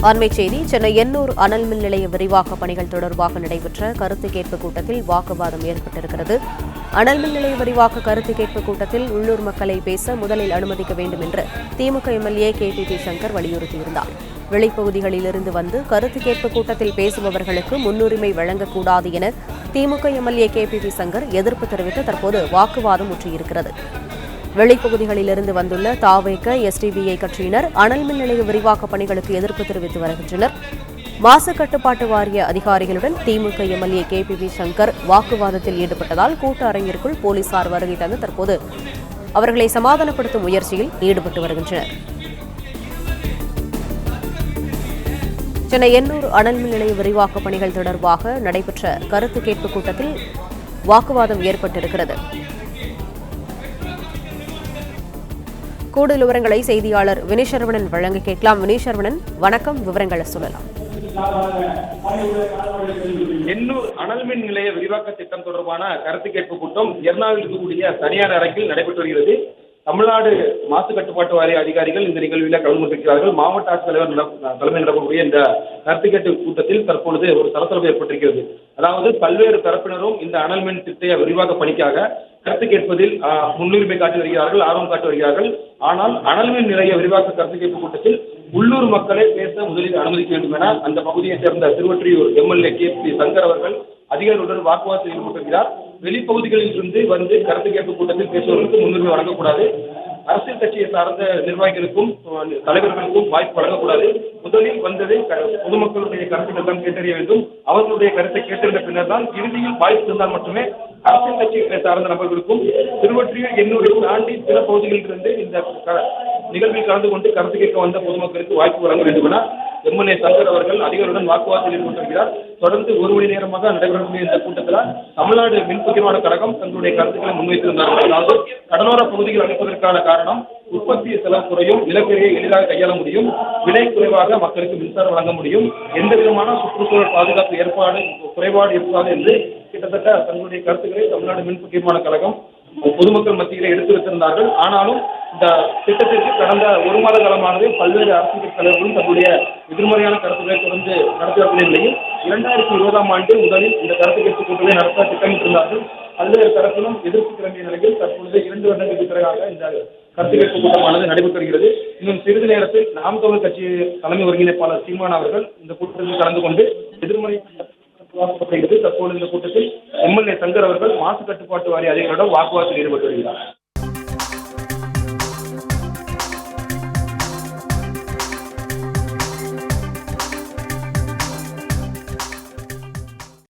அண்மைச் செய்தி சென்னை எண்ணூர் அனல் மின் நிலைய விரிவாக்க பணிகள் தொடர்பாக நடைபெற்ற கருத்து கேட்பு கூட்டத்தில் வாக்குவாதம் ஏற்பட்டிருக்கிறது. அனல் மின் நிலைய விரிவாக்க கருத்து கேட்பு கூட்டத்தில் உள்ளூர் மக்களை பேச முதலில் அனுமதிக்க வேண்டும் என்று திமுக எம்எல்ஏ KPP சங்கர் வலியுறுத்தியிருந்தார். வெளிப்பகுதிகளிலிருந்து வந்து கருத்து கேட்பு கூட்டத்தில் பேசுபவர்களுக்கு முன்னுரிமை வழங்கக்கூடாது என திமுக எம்எல்ஏ KPP சங்கர் எதிர்ப்பு தெரிவித்து தற்போது வாக்குவாதம் முற்றியிருக்கிறது. வெளிப்பகுதிகளிலிருந்து வந்துள்ள தாவேக SDPI கட்சியினர் அனல் மின் நிலைய விரிவாக்க பணிகளுக்கு எதிர்ப்பு தெரிவித்து வருகின்றனர். மாசு கட்டுப்பாட்டு வாரிய அதிகாரிகளுடன் திமுக எம்எல்ஏ KPP சங்கர் வாக்குவாதத்தில் ஈடுபட்டதால் கூட்ட அரங்கிற்குள் போலீசார் வருகை தந்து தற்போது அவர்களை சமாதானப்படுத்தும் முயற்சியில் ஈடுபட்டு வருகின்றனர். சென்னை எண்ணூர் அனல் மின் நிலைய விரிவாக்க பணிகள் தொடர்பாக நடைபெற்ற கருத்து கேட்பு கூட்டத்தில் வாக்குவாதம் ஏற்பட்டிருக்கிறது. கூடுதல் விவரங்களை செய்தியாளர் வினீஸ்வரவணன் வழங்க கேட்கலாம். வினீஸ்வரவணன், வணக்கம், விவரங்களை சொல்லலாம். எண்ணூர் அனல் மின் நிலைய விரிவாக்க திட்டம் தொடர்பான கருத்து கேட்பு கூட்டம் எர்ணாவில் இருக்கக்கூடிய தனியார் அரங்கில் நடைபெற்று வருகிறது. தமிழ்நாடு மாசு கட்டுப்பாட்டு வாரிய அதிகாரிகள் இந்த நிகழ்வில் கலந்து கொண்டிருக்கிறார்கள். மாவட்ட ஆட்சித்தலைவர் தலைமை நடக்கக்கூடிய இந்த கருத்து கேட்பு கூட்டத்தில் தற்பொழுது ஒரு சலசலப்பு ஏற்பட்டிருக்கிறது. அதாவது பல்வேறு தரப்பினரும் இந்த அனல் மின் திட்ட விரிவாக்க பணிக்காக கருத்து கேட்பதில் முன்னுரிமை காட்டி வருகிறார்கள், ஆர்வம் காட்டி வருகிறார்கள். ஆனால் அனல் மின் நிலைய விரிவாக்க கருத்து கேட்பு கூட்டத்தில் உள்ளூர் மக்களை பேச முதலில் அனுமதிக்க வேண்டும் என அந்த பகுதியைச் சேர்ந்த திருவொற்றியூர் எம்எல்ஏ KPP சங்கர் அவர்கள் அதிகாரிகளுடன் வாக்குவாதத்தில் ஈடுபட்டிருக்கிறார். வெளிப்பகுதிகளில் இருந்து வந்து கருத்து கேட்பு கூட்டத்தில் பேசுவதற்கு முன்னுரிமை வழங்கக்கூடாது, அரசியல் கட்சியை சார்ந்த நிர்வாகிகளுக்கும் தலைவர்களுக்கும் வாய்ப்பு வழங்கக்கூடாது, முதலில் வந்ததை பொதுமக்களுடைய கருத்துக்கள் தான் கேட்டறிய வேண்டும், அவர்களுடைய கருத்தை கேட்டறிந்த பின்னர் தான் இறுதியில் வாய்ப்பு இருந்தால் மட்டுமே அரசியல் கட்சிகளை சார்ந்த நபர்களுக்கும் திருவொற்றியூர் எண்ணூரை தாண்டி பிற பகுதிகளில் இருந்து இந்த நிகழ்வில் கலந்து கொண்டு கருத்து கேட்க வந்த பொதுமக்களுக்கு வாய்ப்பு வழங்க வேண்டும் என எம்எல்ஏ சங்கர் அவர்கள் அதிகாரிகளுடன் வாக்குவாதத்தில் ஈடுபட்டிருக்கிறார். தொடர்ந்து ஒரு மணி நேரமாக நடைபெறக்கூடிய இந்த கூட்டத்தில் தமிழ்நாடு மின் பகிர்மான கழகம் தங்களுடைய கருத்துக்களை முன்வைத்திருந்தார்கள். அதாவது கடலோர பகுதிகள் அமைப்பதற்கான காரணம் உற்பத்தி செலவு குறையும், நிலக்கரியை எளிதாக கையாள முடியும், விலை குறைவாக மக்களுக்கு மின்சாரம் வழங்க முடியும், எந்த விதமான சுற்றுச்சூழல் பாதுகாப்பு குறைபாடு இருக்காது என்று கிட்டத்தட்ட தங்களுடைய கருத்துக்களை தமிழ்நாடு மின் பகிர்மான கழகம் பொதுமக்கள் மத்தியிலே எடுத்து வைத்திருந்தார்கள். ஆனாலும் இந்த திட்டத்திற்கு கடந்த ஒரு மாத காலமானது பல்வேறு அரசியல் தலைவர்களும் தங்களுடைய எதிர்மறையான கருத்துக்களை தொடர்ந்து நடத்தி வரக்கூடிய நிலையில் 2020ஆம் ஆண்டு முதலில் இந்த கருத்து கேட்பு கூட்டத்தை நடத்த திட்டமிட்டிருந்தார்கள். பல்வேறு தரப்பிலும் எதிர்ப்பு கிளம்பிய நிலையில் தற்பொழுது 2 வருடங்களுக்கு பிறகாக இந்த கருத்து கேட்பு கூட்டமானது நடைபெற்று வருகிறது. இன்னும் சிறிது நேரத்தில் நாம் தமிழர் கட்சி தலைமை ஒருங்கிணைப்பாளர் சீமான் அவர்கள் இந்த கூட்டத்தில் கலந்து கொண்டு எதிர்மறை தற்போது இந்த கூட்டத்தில் எம்எல்ஏ சங்கர் அவர்கள் மாசு கட்டுப்பாட்டு வாரிய அதிகாரிகளிடம் வாக்குவாதத்தில் ஈடுபட்டு வருகிறார்.